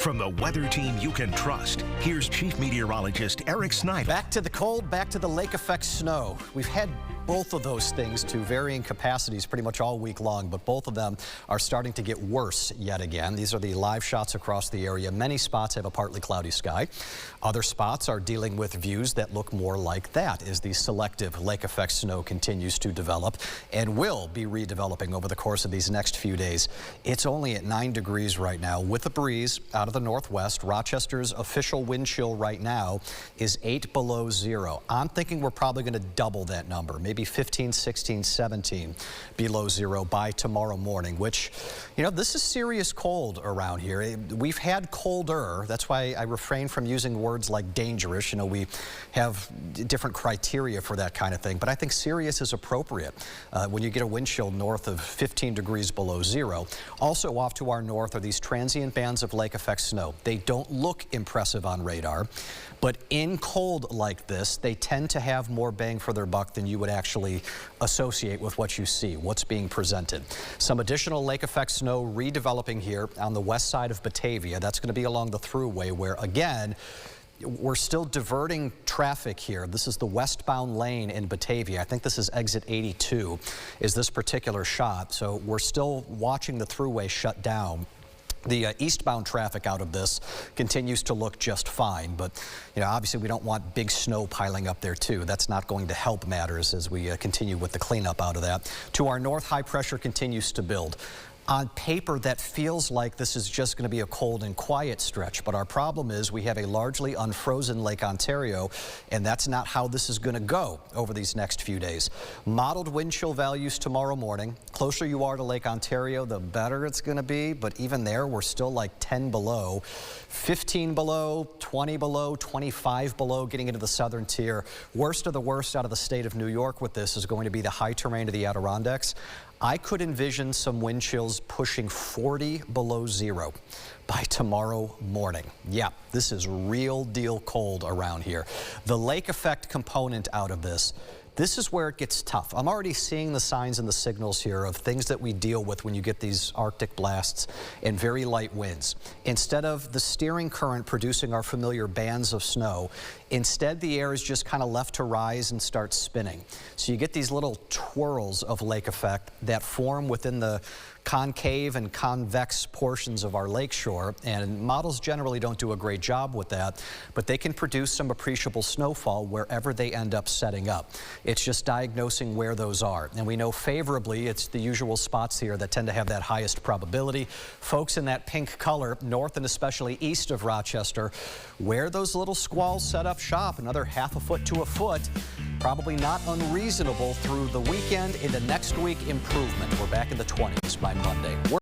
From the weather team you can trust, here's Chief Meteorologist Eric Snyder. Back to the cold, back to the lake effect snow. We've had both of those things to varying capacities pretty much all week long, but both of them are starting to get worse yet again. These are the live shots across the area. Many spots have a partly cloudy sky. Other spots are dealing with views that look more like that as the selective lake effect snow continues to develop and will be redeveloping over the course of these next few days. It's only at 9 degrees right now with a breeze out of the northwest. Rochester's official wind chill right now is 8 below zero. I'm thinking we're probably going to double that number, maybe 15, 16, 17 below zero by tomorrow morning, which, you know, this is serious cold around here. We've had colder. That's why I refrain from using words like dangerous. You know, we have different criteria for that kind of thing, but I think serious is appropriate when you get a wind chill north of 15 degrees below zero. Also off to our north are these transient bands of lake effect snow. They don't look impressive on radar, but in cold like this, they tend to have more bang for their buck than you would actually associate with what you see, what's being presented. Some additional lake effect snow redeveloping here on the west side of Batavia. That's going to be along the thruway where, again, we're still diverting traffic here. This is the westbound lane in Batavia. I think this is exit 82 is this particular shot. So we're still watching the thruway shut down. The eastbound traffic out of this continues to look just fine, but you know, obviously we don't want big snow piling up there too. That's not going to help matters as we continue with the cleanup out of that. To our north, high pressure continues to build. On paper, that feels like this is just going to be a cold and quiet stretch, but our problem is we have a largely unfrozen Lake Ontario, and that's not how this is going to go over these next few days. Modeled wind chill values tomorrow morning. Closer you are to Lake Ontario, the better it's going to be, but even there, we're still like 10 below, 15 below, 20 below, 25 below, getting into the southern tier. Worst of the worst out of the state of New York with this is going to be the high terrain of the Adirondacks. I could envision some wind chills pushing 40 below zero by tomorrow morning. Yeah, this is real deal cold around here. The lake effect component out of this is where it gets tough. I'm already seeing the signs and the signals here of things that we deal with when you get these Arctic blasts and very light winds. Instead of the steering current producing our familiar bands of snow, instead the air is just kind of left to rise and start spinning. So you get these little twirls of lake effect that form within the concave and convex portions of our lakeshore, and models generally don't do a great job with that, but they can produce some appreciable snowfall wherever they end up setting up. It's just diagnosing where those are, and we know favorably it's the usual spots here that tend to have that highest probability. Folks in that pink color, north and especially east of Rochester, where those little squalls set up shop, another half a foot to a foot, probably not unreasonable through the weekend. Into next week, improvement. We're back in the 20s by Monday.